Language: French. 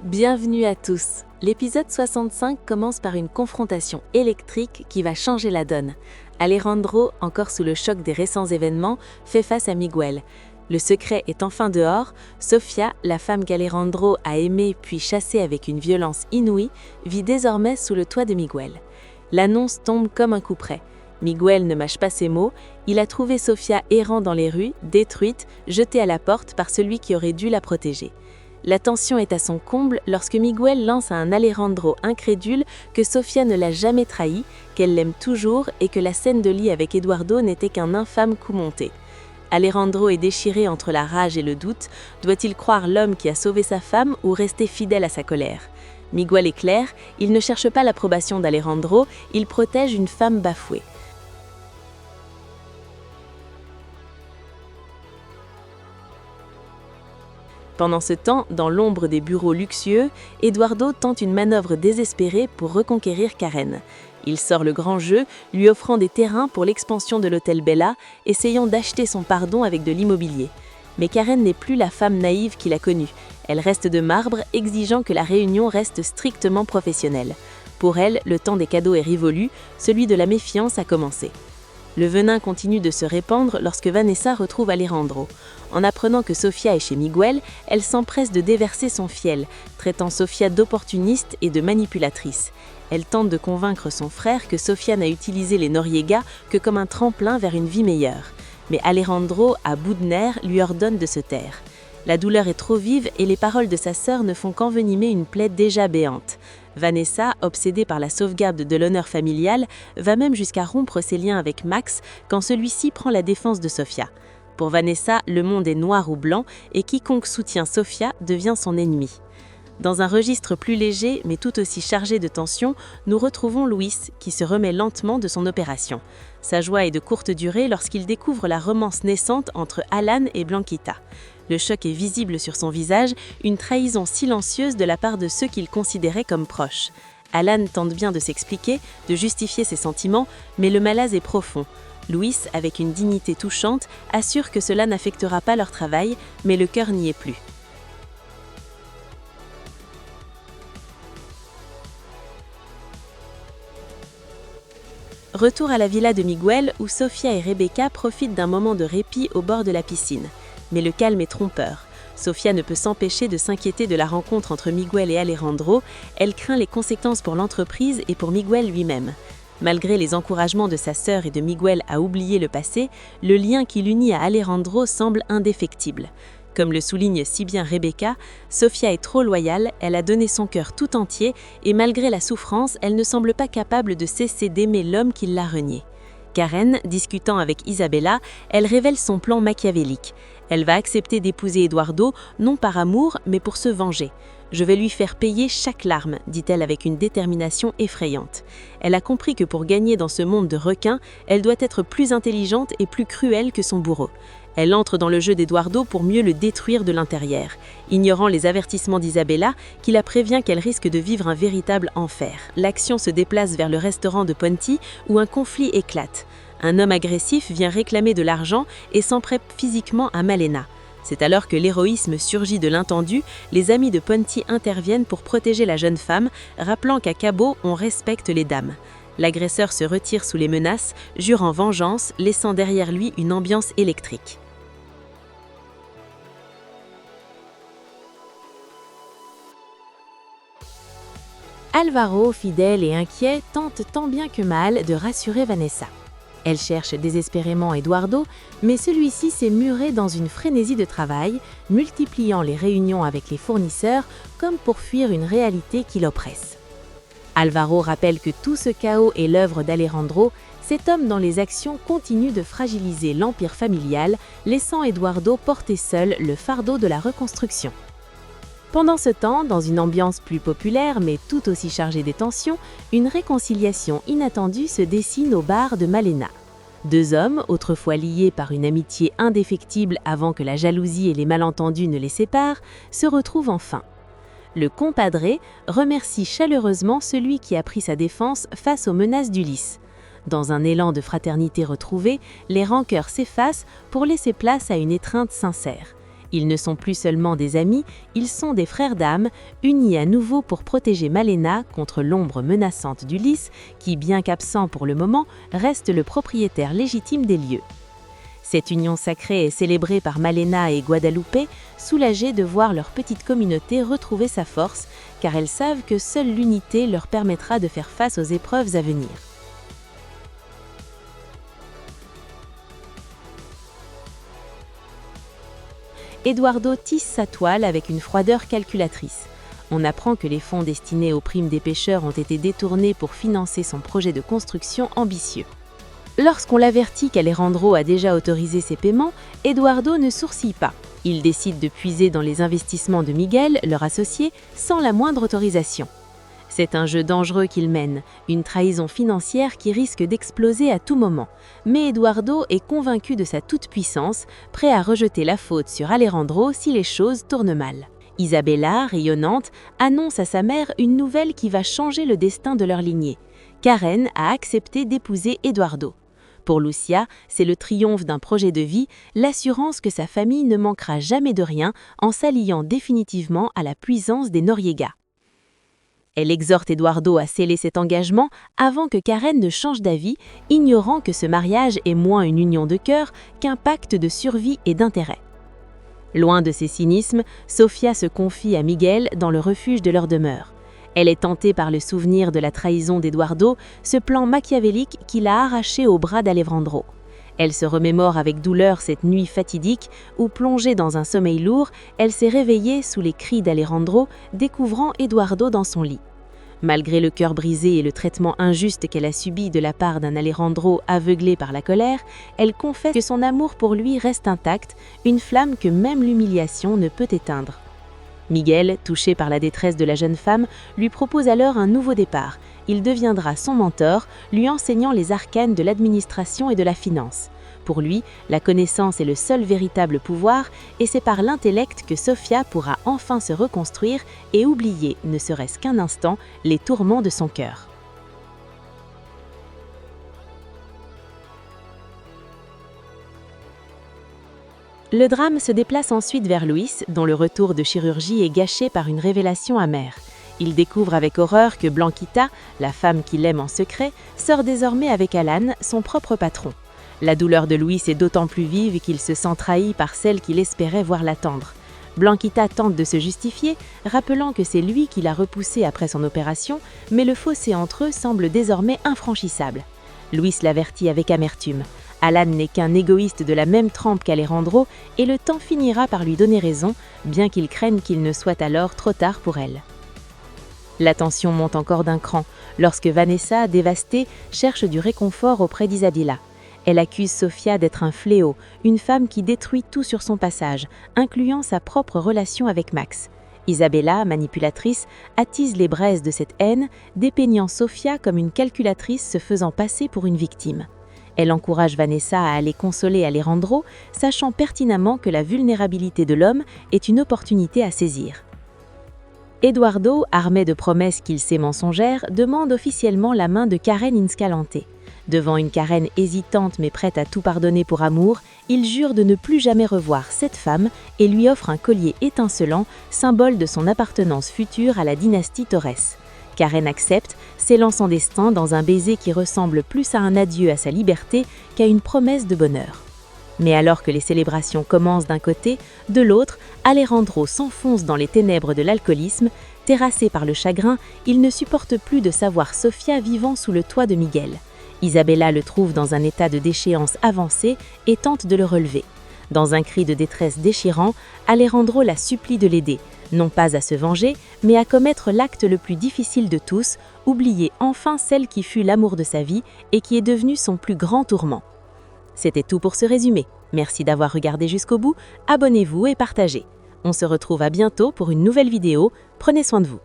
Bienvenue à tous. L'épisode 65 commence par une confrontation électrique qui va changer la donne. Alejandro, encore sous le choc des récents événements, fait face à Miguel. Le secret est enfin dehors, Sofia, la femme qu'Alejandro a aimée puis chassée avec une violence inouïe, vit désormais sous le toit de Miguel. L'annonce tombe comme un coup près. Miguel ne mâche pas ses mots, il a trouvé Sofia errant dans les rues, détruite, jetée à la porte par celui qui aurait dû la protéger. La tension est à son comble lorsque Miguel lance à un Alejandro incrédule que Sofia ne l'a jamais trahi, qu'elle l'aime toujours et que la scène de lit avec Eduardo n'était qu'un infâme coup monté. Alejandro est déchiré entre la rage et le doute. Doit-il croire l'homme qui a sauvé sa femme ou rester fidèle à sa colère ? Miguel est clair, il ne cherche pas l'approbation d'Alejandro, il protège une femme bafouée. Pendant ce temps, dans l'ombre des bureaux luxueux, Eduardo tente une manœuvre désespérée pour reconquérir Karen. Il sort le grand jeu, lui offrant des terrains pour l'expansion de l'hôtel Bella, essayant d'acheter son pardon avec de l'immobilier. Mais Karen n'est plus la femme naïve qu'il a connue. Elle reste de marbre, exigeant que la réunion reste strictement professionnelle. Pour elle, le temps des cadeaux est révolu, celui de la méfiance a commencé. Le venin continue de se répandre lorsque Vanessa retrouve Alejandro. En apprenant que Sofia est chez Miguel, elle s'empresse de déverser son fiel, traitant Sofia d'opportuniste et de manipulatrice. Elle tente de convaincre son frère que Sofia n'a utilisé les Noriega que comme un tremplin vers une vie meilleure. Mais Alejandro, à bout de nerfs, lui ordonne de se taire. La douleur est trop vive et les paroles de sa sœur ne font qu'envenimer une plaie déjà béante. Vanessa, obsédée par la sauvegarde de l'honneur familial, va même jusqu'à rompre ses liens avec Max quand celui-ci prend la défense de Sofia. Pour Vanessa, le monde est noir ou blanc et quiconque soutient Sofia devient son ennemi. Dans un registre plus léger mais tout aussi chargé de tension, nous retrouvons Luis qui se remet lentement de son opération. Sa joie est de courte durée lorsqu'il découvre la romance naissante entre Alan et Blanquita. Le choc est visible sur son visage, une trahison silencieuse de la part de ceux qu'il considérait comme proches. Alan tente bien de s'expliquer, de justifier ses sentiments, mais le malaise est profond. Luis, avec une dignité touchante, assure que cela n'affectera pas leur travail, mais le cœur n'y est plus. Retour à la villa de Miguel où Sofia et Rebecca profitent d'un moment de répit au bord de la piscine. Mais le calme est trompeur. Sofia ne peut s'empêcher de s'inquiéter de la rencontre entre Miguel et Alejandro. Elle craint les conséquences pour l'entreprise et pour Miguel lui-même. Malgré les encouragements de sa sœur et de Miguel à oublier le passé, le lien qui l'unit à Alejandro semble indéfectible. Comme le souligne si bien Rebecca, Sofia est trop loyale, elle a donné son cœur tout entier et malgré la souffrance, elle ne semble pas capable de cesser d'aimer l'homme qui l'a reniée. Karen, discutant avec Isabella, elle révèle son plan machiavélique. Elle va accepter d'épouser Eduardo, non par amour, mais pour se venger. « Je vais lui faire payer chaque larme », dit-elle avec une détermination effrayante. Elle a compris que pour gagner dans ce monde de requins, elle doit être plus intelligente et plus cruelle que son bourreau. Elle entre dans le jeu d'Eduardo pour mieux le détruire de l'intérieur, ignorant les avertissements d'Isabella qui la prévient qu'elle risque de vivre un véritable enfer. L'action se déplace vers le restaurant de Ponti où un conflit éclate. Un homme agressif vient réclamer de l'argent et s'en prête physiquement à Malena. C'est alors que l'héroïsme surgit de l'intendu, les amis de Ponti interviennent pour protéger la jeune femme, rappelant qu'à Cabo, on respecte les dames. L'agresseur se retire sous les menaces, jurant vengeance, laissant derrière lui une ambiance électrique. Alvaro, fidèle et inquiet, tente tant bien que mal de rassurer Vanessa. Elle cherche désespérément Eduardo, mais celui-ci s'est muré dans une frénésie de travail, multipliant les réunions avec les fournisseurs comme pour fuir une réalité qui l'oppresse. Alvaro rappelle que tout ce chaos est l'œuvre d'Alejandro, cet homme dont les actions continuent de fragiliser l'empire familial, laissant Eduardo porter seul le fardeau de la reconstruction. Pendant ce temps, dans une ambiance plus populaire mais tout aussi chargée des tensions, une réconciliation inattendue se dessine au bar de Malena. Deux hommes, autrefois liés par une amitié indéfectible avant que la jalousie et les malentendus ne les séparent, se retrouvent enfin. Le compadré remercie chaleureusement celui qui a pris sa défense face aux menaces d'Ulysse. Dans un élan de fraternité retrouvée, les rancœurs s'effacent pour laisser place à une étreinte sincère. Ils ne sont plus seulement des amis, ils sont des frères d'âme, unis à nouveau pour protéger Malena contre l'ombre menaçante d'Ulysse, qui, bien qu'absent pour le moment, reste le propriétaire légitime des lieux. Cette union sacrée est célébrée par Malena et Guadalupe, soulagées de voir leur petite communauté retrouver sa force, car elles savent que seule l'unité leur permettra de faire face aux épreuves à venir. Eduardo tisse sa toile avec une froideur calculatrice. On apprend que les fonds destinés aux primes des pêcheurs ont été détournés pour financer son projet de construction ambitieux. Lorsqu'on l'avertit qu'Alejandro a déjà autorisé ses paiements, Eduardo ne sourcille pas. Il décide de puiser dans les investissements de Miguel, leur associé, sans la moindre autorisation. C'est un jeu dangereux qu'il mène, une trahison financière qui risque d'exploser à tout moment. Mais Eduardo est convaincu de sa toute-puissance, prêt à rejeter la faute sur Alejandro si les choses tournent mal. Isabella, rayonnante, annonce à sa mère une nouvelle qui va changer le destin de leur lignée. Karen a accepté d'épouser Eduardo. Pour Lucia, c'est le triomphe d'un projet de vie, l'assurance que sa famille ne manquera jamais de rien en s'alliant définitivement à la puissance des Noriega. Elle exhorte Eduardo à sceller cet engagement avant que Karen ne change d'avis, ignorant que ce mariage est moins une union de cœur qu'un pacte de survie et d'intérêt. Loin de ses cynismes, Sofia se confie à Miguel dans le refuge de leur demeure. Elle est tentée par le souvenir de la trahison d'Eduardo, ce plan machiavélique qui l'a arraché au bras d'Alejandro. Elle se remémore avec douleur cette nuit fatidique où, plongée dans un sommeil lourd, elle s'est réveillée sous les cris d'Alejandro, découvrant Eduardo dans son lit. Malgré le cœur brisé et le traitement injuste qu'elle a subi de la part d'un Alejandro aveuglé par la colère, elle confesse que son amour pour lui reste intact, une flamme que même l'humiliation ne peut éteindre. Miguel, touché par la détresse de la jeune femme, lui propose alors un nouveau départ. Il deviendra son mentor, lui enseignant les arcanes de l'administration et de la finance. Pour lui, la connaissance est le seul véritable pouvoir et c'est par l'intellect que Sofia pourra enfin se reconstruire et oublier, ne serait-ce qu'un instant, les tourments de son cœur. Le drame se déplace ensuite vers Luis, dont le retour de chirurgie est gâché par une révélation amère. Il découvre avec horreur que Blanquita, la femme qu'il aime en secret, sort désormais avec Alan, son propre patron. La douleur de Luis est d'autant plus vive qu'il se sent trahi par celle qu'il espérait voir l'attendre. Blanquita tente de se justifier, rappelant que c'est lui qui l'a repoussée après son opération, mais le fossé entre eux semble désormais infranchissable. Luis l'avertit avec amertume. Alan n'est qu'un égoïste de la même trempe qu'Alejandro et le temps finira par lui donner raison, bien qu'il craigne qu'il ne soit alors trop tard pour elle. La tension monte encore d'un cran, lorsque Vanessa, dévastée, cherche du réconfort auprès d'Isabella. Elle accuse Sofia d'être un fléau, une femme qui détruit tout sur son passage, incluant sa propre relation avec Max. Isabella, manipulatrice, attise les braises de cette haine, dépeignant Sofia comme une calculatrice se faisant passer pour une victime. Elle encourage Vanessa à aller consoler Alejandro, sachant pertinemment que la vulnérabilité de l'homme est une opportunité à saisir. Eduardo, armé de promesses qu'il sait mensongères, demande officiellement la main de Karen Inscalante. Devant une Karen hésitante mais prête à tout pardonner pour amour, il jure de ne plus jamais revoir cette femme et lui offre un collier étincelant, symbole de son appartenance future à la dynastie Torres. Karen accepte, scellant son destin dans un baiser qui ressemble plus à un adieu à sa liberté qu'à une promesse de bonheur. Mais alors que les célébrations commencent d'un côté, de l'autre, Alejandro s'enfonce dans les ténèbres de l'alcoolisme. Terrassé par le chagrin, il ne supporte plus de savoir Sofia vivant sous le toit de Miguel. Isabella le trouve dans un état de déchéance avancé et tente de le relever. Dans un cri de détresse déchirant, Alejandro la supplie de l'aider, non pas à se venger, mais à commettre l'acte le plus difficile de tous, oublier enfin celle qui fut l'amour de sa vie et qui est devenue son plus grand tourment. C'était tout pour ce résumé. Merci d'avoir regardé jusqu'au bout, abonnez-vous et partagez. On se retrouve à bientôt pour une nouvelle vidéo. Prenez soin de vous.